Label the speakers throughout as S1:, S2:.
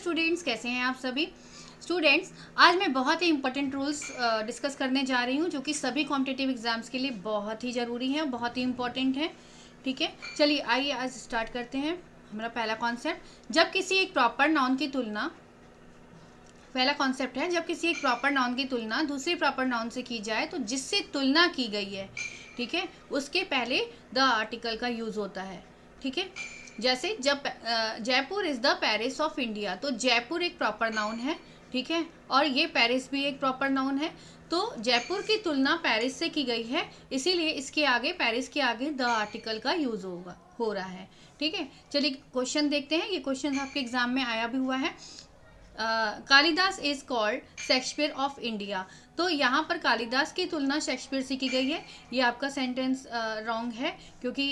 S1: Students, कैसे हैं आप सभी स्टूडेंट्स। आज मैं बहुत ही इंपॉर्टेंट रूल्स डिस्कस करने जा रही हूं जो कि सभी कॉम्पिटिटिव एग्जाम्स के लिए बहुत ही ज़रूरी हैं, बहुत ही इंपॉर्टेंट हैं। ठीक है, चलिए आइए आज स्टार्ट करते हैं। हमारा पहला कॉन्सेप्ट, जब किसी एक प्रॉपर नाउन की तुलना पहला कॉन्सेप्ट है, जब किसी एक प्रॉपर नाउन की तुलना दूसरी प्रॉपर नाउन से की जाए तो जिससे तुलना की गई है, ठीक है, उसके पहले द आर्टिकल का यूज़ होता है। ठीक है, जैसे जब Jaipur is the Paris of India, तो जयपुर एक प्रॉपर नाउन है, ठीक है, और ये पेरिस भी एक प्रॉपर नाउन है। तो जयपुर की तुलना पेरिस से की गई है, इसीलिए इसके आगे, पेरिस के आगे द आर्टिकल का यूज़ हो रहा है। ठीक है, चलिए क्वेश्चन देखते हैं। ये क्वेश्चन आपके एग्जाम में आया भी हुआ है। Kalidas is called Shakespeare of India, तो यहाँ पर कालिदास की तुलना शेक्सपियर से की गई है। ये आपका सेंटेंस रॉन्ग है, क्योंकि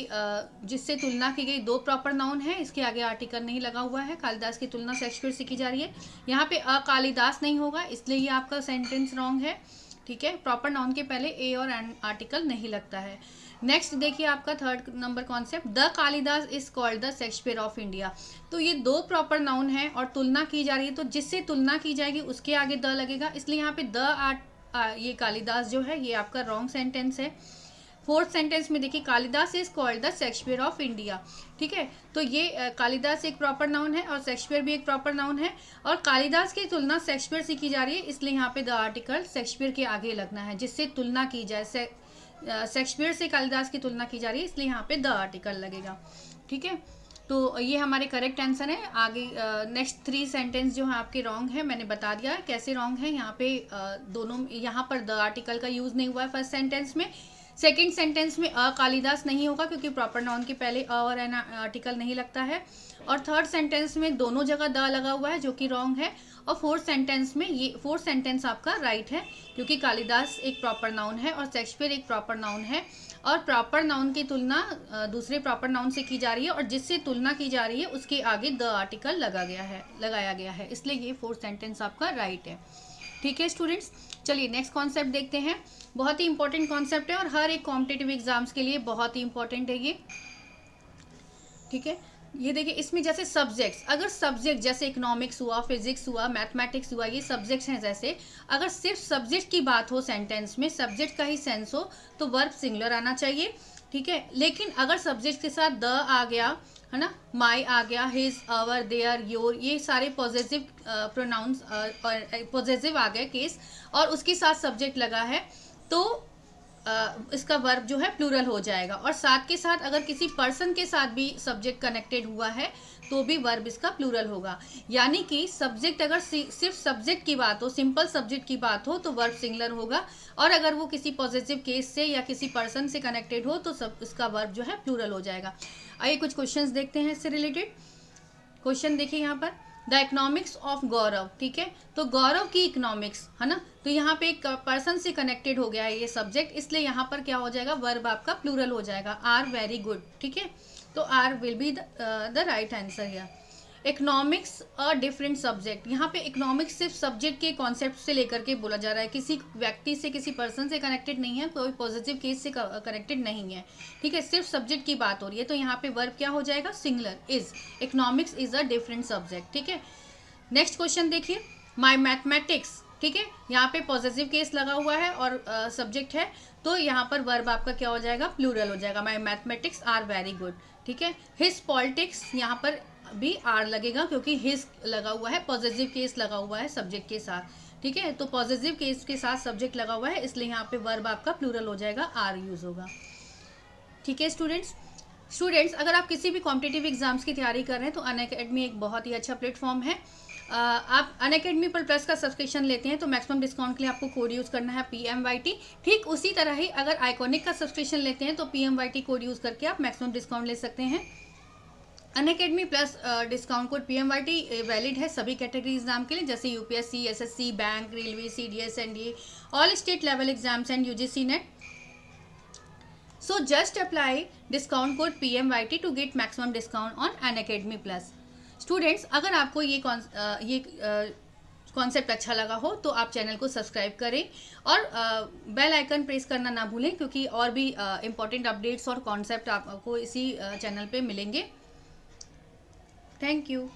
S1: जिससे तुलना की गई दो प्रॉपर नाउन है, इसके आगे आर्टिकल नहीं लगा हुआ है। कालिदास की तुलना शेक्सपियर से की जा रही है, यहाँ पे कालिदास नहीं होगा, इसलिए ये आपका सेंटेंस रॉन्ग है। ठीक है, प्रॉपर नाउन के पहले ए और एन आर्टिकल नहीं लगता है। नेक्स्ट देखिए आपका third number concept, the Kalidas is called the Shakespeare of India, तो ये दो प्रॉपर नाउन है और तुलना की जा रही है, तो जिससे तुलना की जाएगी उसके आगे द लगेगा, इसलिए यहाँ पे ये कालिदास जो है ये आपका रॉन्ग सेंटेंस है। फोर्थ सेंटेंस में देखिए, Kalidas is called the Shakespeare of India. ठीक है, तो ये कालिदास एक प्रॉपर नाउन है और शेक्सपियर भी एक प्रॉपर नाउन है, और कालिदास की तुलना शेक्सपियर से की जा रही है, इसलिए यहाँ पे द आर्टिकल शेक्सपियर के आगे लगना है, जिससे तुलना की जाए। शेक्सपियर से कालिदास की तुलना की जा रही है, इसलिए यहाँ पे द आर्टिकल लगेगा। ठीक है, तो ये हमारे करेक्ट आंसर है। आगे नेक्स्ट थ्री सेंटेंस जो है आपके रॉन्ग है, मैंने बता दिया है कैसे रॉन्ग है। यहाँ पे दोनों, यहाँ पर द आर्टिकल का यूज़ नहीं हुआ है फर्स्ट सेंटेंस में। सेकंड सेंटेंस में कालिदास नहीं होगा, क्योंकि प्रॉपर नाउन के पहले और एन आर्टिकल नहीं लगता है। और थर्ड सेंटेंस में दोनों जगह द लगा हुआ है, जो कि रॉन्ग है। और फोर्थ सेंटेंस में, ये फोर्थ सेंटेंस आपका राइट है, क्योंकि कालिदास एक प्रॉपर नाउन है और शेक्सपियर एक प्रॉपर नाउन है, और प्रॉपर नाउन की तुलना दूसरे प्रॉपर नाउन से की जा रही है, और जिससे तुलना की जा रही है उसके आगे द आर्टिकल लगाया गया है, इसलिए ये फोर्थ सेंटेंस आपका राइट है। ठीक है स्टूडेंट्स, चलिए नेक्स्ट कॉन्सेप्ट देखते हैं। बहुत ही इंपॉर्टेंट कॉन्सेप्ट है और हर एक कॉम्पिटिटिव एग्जाम्स के लिए बहुत ही इंपॉर्टेंट है ये। ठीक है, ये देखिए, इसमें जैसे सब्जेक्ट्स, अगर सब्जेक्ट जैसे इकोनॉमिक्स हुआ, फिजिक्स हुआ, मैथमेटिक्स हुआ, ये सब्जेक्ट्स हैं, जैसे अगर सिर्फ सब्जेक्ट की बात हो, सेंटेंस में सब्जेक्ट का ही सेंस हो, तो वर्ब सिंगुलर आना चाहिए। ठीक है, लेकिन अगर सब्जेक्ट के साथ द आ गया है ना, माई आ गया, हिज, आवर, देयर, योर, ये सारे पॉजिटिव प्रोनाउंस पॉजिटिव आ गए केस, और उसके साथ सब्जेक्ट लगा है, तो इसका वर्ब जो है प्लूरल हो जाएगा। और साथ के साथ अगर किसी पर्सन के साथ भी सब्जेक्ट कनेक्टेड हुआ है, तो भी वर्ब इसका प्लूरल होगा। यानी कि सब्जेक्ट, अगर सिर्फ सब्जेक्ट की बात हो, सिंपल सब्जेक्ट की बात हो, तो वर्ब सिंगुलर होगा, और अगर वो किसी पॉजिटिव केस से या किसी पर्सन से कनेक्टेड हो, तो सब इसका वर्ब जो है प्लूरल हो जाएगा। आइए कुछ क्वेश्चंस देखते हैं इससे रिलेटेड। क्वेश्चन देखिए यहाँ पर, द इकोनॉमिक्स ऑफ गौरव। ठीक है, तो गौरव की इकोनॉमिक्स है ना, तो यहाँ पे एक पर्सन से कनेक्टेड हो गया है ये सब्जेक्ट, इसलिए यहाँ पर क्या हो जाएगा, वर्ब आपका प्लूरल हो जाएगा, आर वेरी गुड। ठीक है, तो R will be the right answer here. Economics a different subject, यहाँ पे इकोनॉमिक्स सिर्फ सब्जेक्ट के कॉन्सेप्ट से लेकर के बोला जा रहा है, किसी व्यक्ति से, किसी पर्सन से कनेक्टेड नहीं है, कोई पॉजिटिव केस से कनेक्टेड नहीं है। ठीक है, सिर्फ सब्जेक्ट की बात हो रही है, तो यहाँ पे वर्ब क्या हो जाएगा, singular, is. Economics is a different subject. ठीक है, नेक्स्ट क्वेश्चन देखिए, माई मैथमेटिक्स। ठीक है, यहाँ पे पॉजिटिव केस लगा हुआ है और सब्जेक्ट है, तो यहाँ पर वर्ब आपका क्या हो जाएगा, प्लूरल हो जाएगा, माई मैथमेटिक्स आर वेरी गुड। ठीक है, हिज पॉलिटिक्स, यहाँ पर भी आर लगेगा, क्योंकि हिज लगा हुआ है, पॉजिटिव केस लगा हुआ है सब्जेक्ट के साथ। ठीक है, तो पॉजिटिव केस के साथ सब्जेक्ट लगा हुआ है, इसलिए यहाँ पे वर्ब आपका प्लूरल हो जाएगा, आर यूज होगा। ठीक है स्टूडेंट्स, अगर आप किसी भी कॉम्पिटिटिव एग्जाम्स की तैयारी कर रहे हैं, तो अनअकैडमी एक बहुत ही अच्छा प्लेटफॉर्म है। आप अनअकैडमी पर प्लस का सब्सक्रिप्शन लेते हैं, तो मैक्सिमम डिस्काउंट के लिए आपको कोड यूज़ करना है PMYT। ठीक उसी तरह ही अगर आइकॉनिक का सब्सक्रिप्शन लेते हैं, तो PMYT कोड यूज़ करके आप मैक्सिमम डिस्काउंट ले सकते हैं। Unacademy plus discount code PMYT valid है सभी कैटेगरी एग्जाम के लिए, जैसे UPSC, SSC, bank, railway, CDS, NDA, all state level exams and UGC net. So just apply discount code PMYT to get maximum discount on Unacademy Plus। Students, अगर आपको ये concept अच्छा लगा हो, तो आप चैनल को सब्सक्राइब करें और बेल आइकन प्रेस करना ना भूलें, क्योंकि और भी इम्पोर्टेंट अपडेट्स और कॉन्सेप्ट आपको इसी चैनल पे मिलेंगे। Thank you.